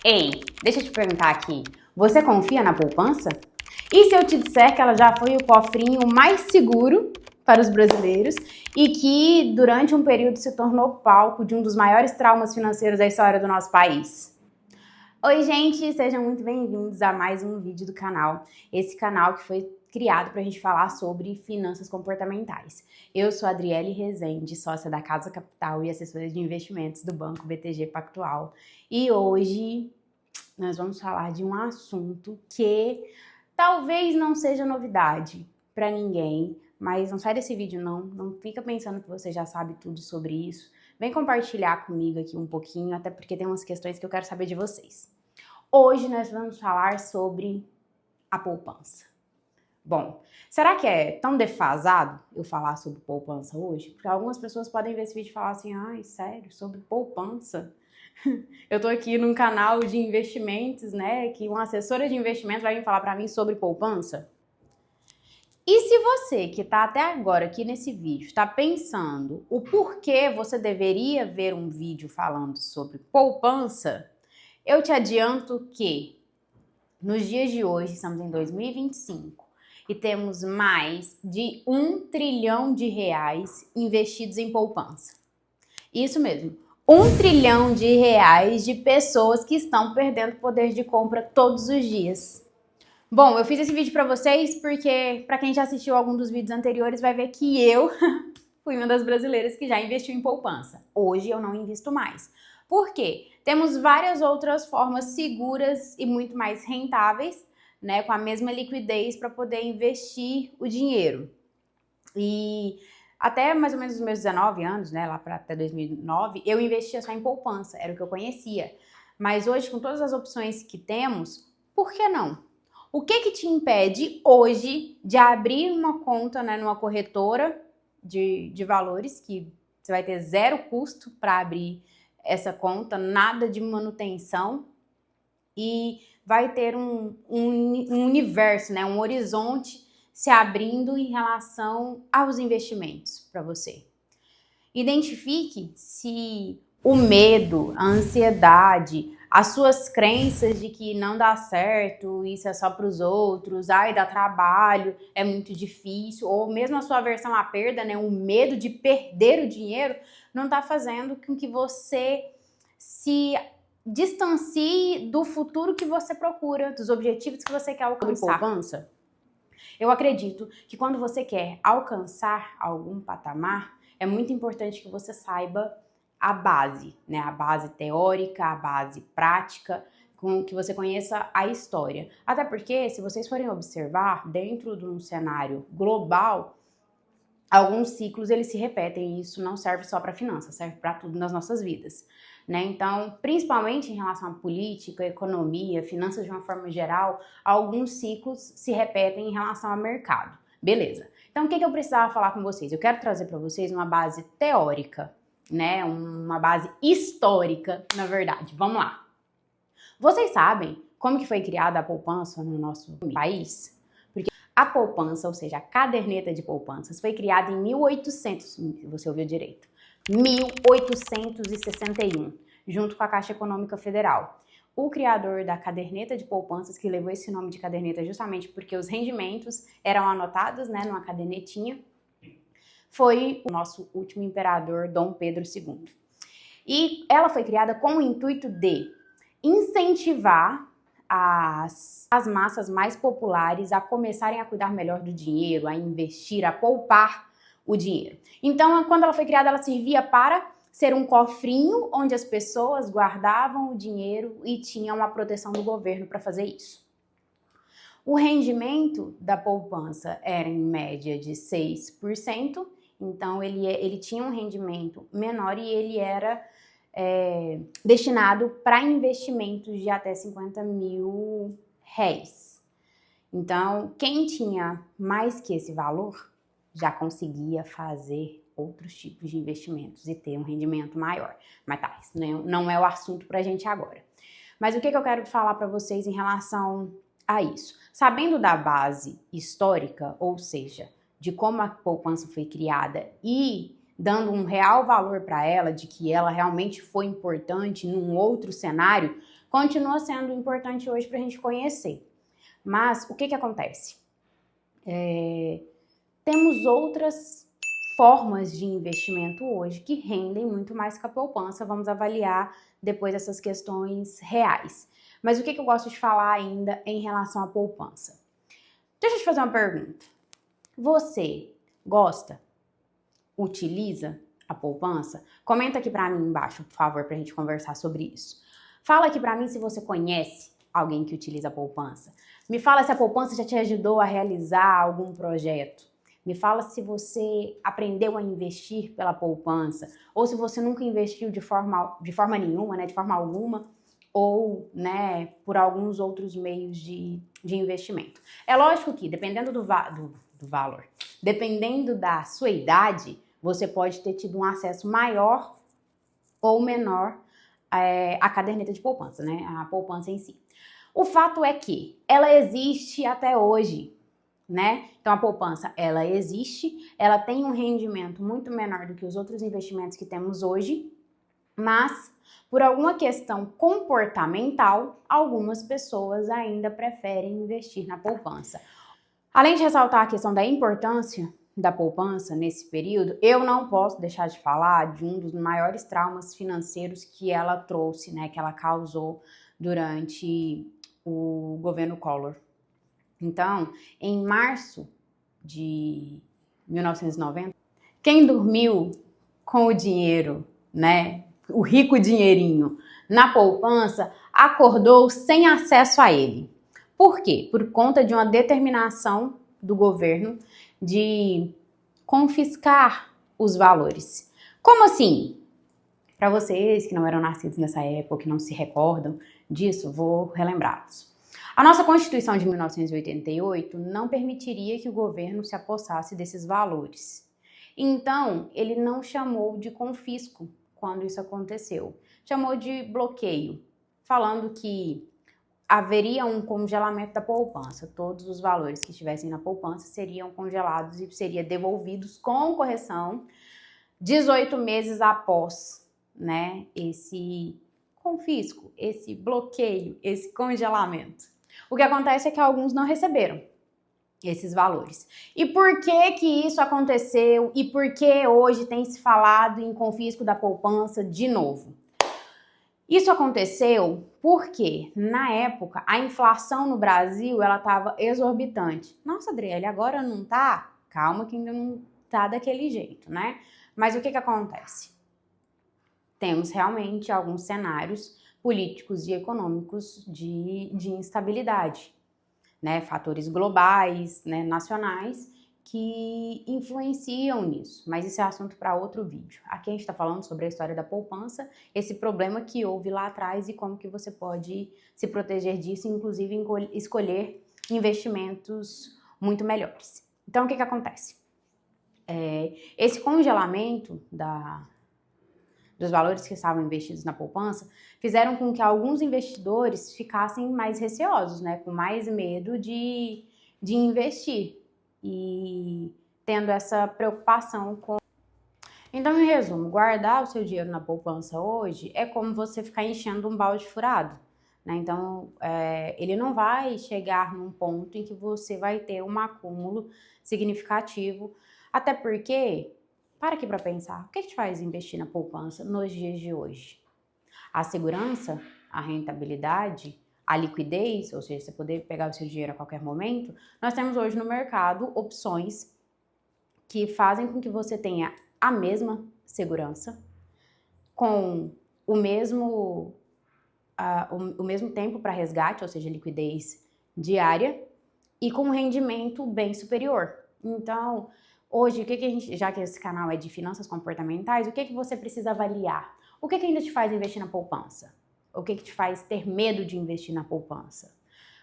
Ei, deixa eu te perguntar aqui, você confia na poupança? E se eu te disser que ela já foi o cofrinho mais seguro para os brasileiros e que durante um período se tornou palco de um dos maiores traumas financeiros da história do nosso país? Oi, gente, sejam muito bem-vindos a mais um vídeo do canal. Esse canal que foi criado para a gente falar sobre finanças comportamentais. Eu sou a Adriele Rezende, sócia da Casa Capital e assessora de investimentos do Banco BTG Pactual. E hoje nós vamos falar de um assunto que talvez não seja novidade para ninguém, mas não sai desse vídeo não fica pensando que você já sabe tudo sobre isso. Vem compartilhar comigo aqui um pouquinho, até porque tem umas questões que eu quero saber de vocês. Hoje nós vamos falar sobre a poupança. Bom, será que é tão defasado eu falar sobre poupança hoje? Porque algumas pessoas podem ver esse vídeo e falar assim, ai, sério, sobre poupança? Eu tô aqui num canal de investimentos, né, que uma assessora de investimento vai vir falar para mim sobre poupança? E se você que tá até agora aqui nesse vídeo está pensando o porquê você deveria ver um vídeo falando sobre poupança, eu te adianto que nos dias de hoje, estamos em 2025, e temos mais de R$ 1 trilhão investidos em poupança. Isso mesmo, R$ 1 trilhão de pessoas que estão perdendo poder de compra todos os dias. Bom, eu fiz esse vídeo para vocês porque, para quem já assistiu algum dos vídeos anteriores, vai ver que eu fui uma das brasileiras que já investiu em poupança. Hoje eu não invisto mais. Por quê? Temos várias outras formas seguras e muito mais rentáveis, né, com a mesma liquidez para poder investir o dinheiro. E até mais ou menos os meus 19 anos, né, lá para até 2009, eu investia só em poupança, era o que eu conhecia. Mas hoje, com todas as opções que temos, por que não? O que te impede hoje de abrir uma conta, né, numa corretora de valores, que você vai ter zero custo para abrir essa conta, nada de manutenção, e vai ter um universo, né, um horizonte se abrindo em relação aos investimentos para você. Identifique se o medo, a ansiedade, as suas crenças de que não dá certo, isso é só para os outros, ai, dá trabalho, é muito difícil, ou mesmo a sua aversão à perda, né, o medo de perder o dinheiro, não está fazendo com que você se distancie do futuro que você procura, dos objetivos que você quer alcançar. Poupança? Eu acredito que quando você quer alcançar algum patamar, é muito importante que você saiba a base, né? A base teórica, a base prática, com que você conheça a história. Até porque, se vocês forem observar, dentro de um cenário global, alguns ciclos eles se repetem e isso não serve só para finanças, serve para tudo nas nossas vidas, né? Então, principalmente em relação à política, economia, finanças de uma forma geral, alguns ciclos se repetem em relação ao mercado. Beleza. Então, o que eu precisava falar com vocês? Eu quero trazer para vocês uma base teórica, né? Uma base histórica, na verdade. Vamos lá. Vocês sabem como que foi criada a poupança no nosso país? A poupança, ou seja, a caderneta de poupanças, foi criada em 1800, você ouviu direito, 1861, junto com a Caixa Econômica Federal. O criador da caderneta de poupanças, que levou esse nome de caderneta justamente porque os rendimentos eram anotados, né, numa cadernetinha, foi o nosso último imperador, Dom Pedro II. E ela foi criada com o intuito de incentivar as massas mais populares a começarem a cuidar melhor do dinheiro, a investir, a poupar o dinheiro. Então, quando ela foi criada, ela servia para ser um cofrinho onde as pessoas guardavam o dinheiro e tinham a proteção do governo para fazer isso. O rendimento da poupança era em média de 6%, então ele tinha um rendimento menor e ele era destinado para investimentos de até 50 mil réis. Então, quem tinha mais que esse valor já conseguia fazer outros tipos de investimentos e ter um rendimento maior. Mas tá, isso não é o assunto para a gente agora. Mas o que eu quero falar para vocês em relação a isso? Sabendo da base histórica, ou seja, de como a poupança foi criada e dando um real valor para ela, de que ela realmente foi importante num outro cenário, continua sendo importante hoje para a gente conhecer. Mas o que acontece? Temos outras formas de investimento hoje que rendem muito mais que a poupança. Vamos avaliar depois essas questões reais. Mas o que eu gosto de falar ainda em relação à poupança? Deixa eu te fazer uma pergunta. Você gosta? Utiliza a poupança? Comenta aqui pra mim embaixo, por favor, pra gente conversar sobre isso. Fala aqui pra mim se você conhece alguém que utiliza a poupança. Me fala se a poupança já te ajudou a realizar algum projeto. Me fala se você aprendeu a investir pela poupança, ou se você nunca investiu de forma nenhuma, né, de forma alguma, ou, né, por alguns outros meios de investimento. É lógico que, dependendo do valor, dependendo da sua idade, você pode ter tido um acesso maior ou menor à caderneta de poupança, né, a poupança em si. O fato é que ela existe até hoje, né? Então a poupança, ela existe, ela tem um rendimento muito menor do que os outros investimentos que temos hoje, mas por alguma questão comportamental, algumas pessoas ainda preferem investir na poupança. Além de ressaltar a questão da importância da poupança nesse período, eu não posso deixar de falar de um dos maiores traumas financeiros que ela trouxe, né, que ela causou durante o governo Collor. Então, em março de 1990, quem dormiu com o dinheiro, né, o rico dinheirinho, na poupança, acordou sem acesso a ele. Por quê? Por conta de uma determinação do governo de confiscar os valores. Como assim? Para vocês que não eram nascidos nessa época, que não se recordam disso, vou relembrá-los. A nossa Constituição de 1988 não permitiria que o governo se apossasse desses valores. Então, ele não chamou de confisco quando isso aconteceu. Chamou de bloqueio, falando que haveria um congelamento da poupança. Todos os valores que estivessem na poupança seriam congelados e seriam devolvidos com correção 18 meses após, né, esse confisco, esse bloqueio, esse congelamento. O que acontece é que alguns não receberam esses valores. E por que isso aconteceu? E por que hoje tem se falado em confisco da poupança de novo? Isso aconteceu porque, na época, a inflação no Brasil ela estava exorbitante. Nossa, Adriele, agora não tá? Calma que ainda não tá daquele jeito, né? Mas o que acontece? Temos realmente alguns cenários políticos e econômicos de instabilidade, né? Fatores globais, né, nacionais, que influenciam nisso. Mas isso é assunto para outro vídeo. Aqui a gente está falando sobre a história da poupança, esse problema que houve lá atrás e como que você pode se proteger disso, inclusive escolher investimentos muito melhores. Então, o que acontece? Esse congelamento dos valores que estavam investidos na poupança fizeram com que alguns investidores ficassem mais receosos, né, com mais medo de investir e tendo essa preocupação com... Então, em resumo, guardar o seu dinheiro na poupança hoje é como você ficar enchendo um balde furado, né? Então, ele não vai chegar num ponto em que você vai ter um acúmulo significativo, até porque... Para aqui para pensar, o que te faz investir na poupança nos dias de hoje? A segurança, a rentabilidade, a liquidez, ou seja, você poder pegar o seu dinheiro a qualquer momento. Nós temos hoje no mercado opções que fazem com que você tenha a mesma segurança, com o mesmo tempo para resgate, ou seja, liquidez diária, e com um rendimento bem superior. Então, hoje, o que a gente, já que esse canal é de finanças comportamentais, o que você precisa avaliar? O que ainda te faz investir na poupança? O que te faz ter medo de investir na poupança?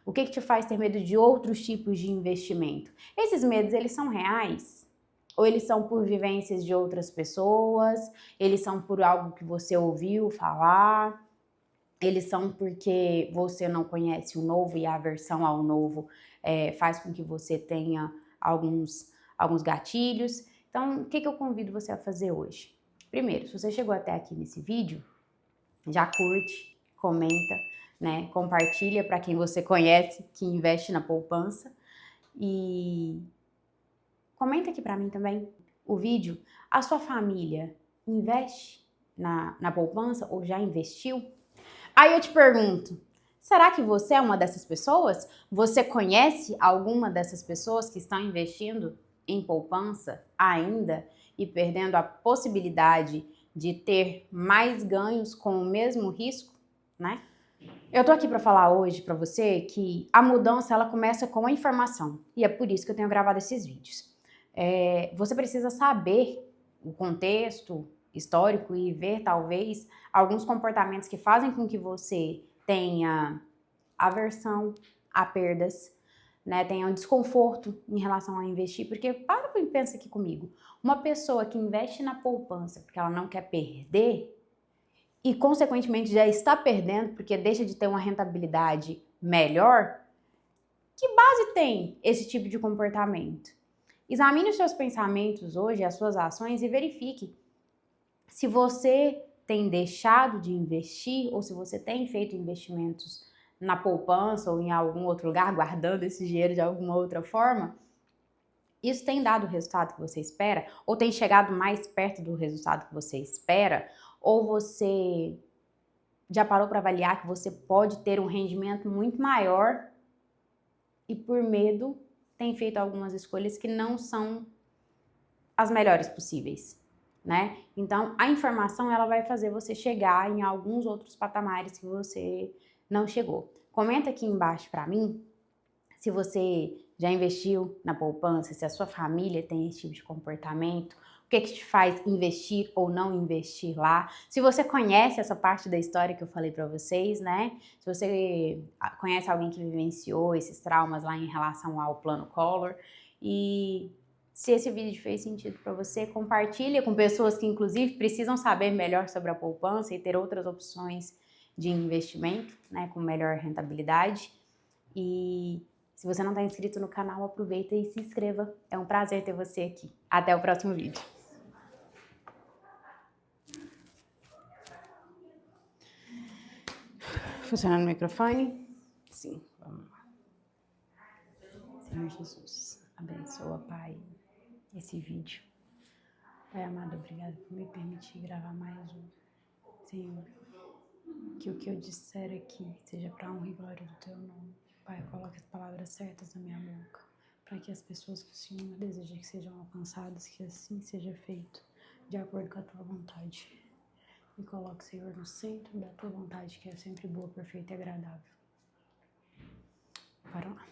O que te faz ter medo de outros tipos de investimento? Esses medos, eles são reais? Ou eles são por vivências de outras pessoas? Eles são por algo que você ouviu falar? Eles são porque você não conhece o novo e a aversão ao novo faz com que você tenha alguns gatilhos. Então, o que eu convido você a fazer hoje? Primeiro, se você chegou até aqui nesse vídeo, já curte, comenta, né? Compartilha para quem você conhece que investe na poupança e comenta aqui para mim também o vídeo. A sua família investe na poupança ou já investiu? Aí eu te pergunto, será que você é uma dessas pessoas? Você conhece alguma dessas pessoas que estão investindo em poupança ainda e perdendo a possibilidade de ter mais ganhos com o mesmo risco, né? Eu tô aqui para falar hoje para você que a mudança ela começa com a informação e é por isso que eu tenho gravado esses vídeos. Você precisa saber o contexto histórico e ver talvez alguns comportamentos que fazem com que você tenha aversão a perdas, né? Tenha um desconforto em relação a investir, porque para e pensa aqui comigo, uma pessoa que investe na poupança porque ela não quer perder e consequentemente já está perdendo porque deixa de ter uma rentabilidade melhor, que base tem esse tipo de comportamento? Examine os seus pensamentos hoje, as suas ações e verifique se você tem deixado de investir ou se você tem feito investimentos na poupança ou em algum outro lugar, guardando esse dinheiro de alguma outra forma. Isso tem dado o resultado que você espera? Ou tem chegado mais perto do resultado que você espera? Ou você já parou para avaliar que você pode ter um rendimento muito maior e por medo tem feito algumas escolhas que não são as melhores possíveis, né? Então, a informação ela vai fazer você chegar em alguns outros patamares que você não chegou. Comenta aqui embaixo para mim se você já investiu na poupança, se a sua família tem esse tipo de comportamento, o que te faz investir ou não investir lá. Se você conhece essa parte da história que eu falei para vocês, né? Se você conhece alguém que vivenciou esses traumas lá em relação ao plano Collor. E se esse vídeo fez sentido para você, compartilha com pessoas que inclusive precisam saber melhor sobre a poupança e ter outras opções de investimento, né, com melhor rentabilidade. E se você não está inscrito no canal, aproveita e se inscreva. É um prazer ter você aqui. Até o próximo vídeo. Funcionando o microfone? Sim, vamos lá. Senhor Jesus, abençoa, Pai, esse vídeo. Pai amado, obrigado por me permitir gravar mais um. Senhor, que o que eu disser aqui seja para honra e glória do Teu nome. Pai, coloque as palavras certas na minha boca, para que as pessoas que o Senhor deseja que sejam alcançadas, que assim seja feito, de acordo com a Tua vontade. Me coloque, Senhor, no centro da Tua vontade, que é sempre boa, perfeita e agradável. Para lá.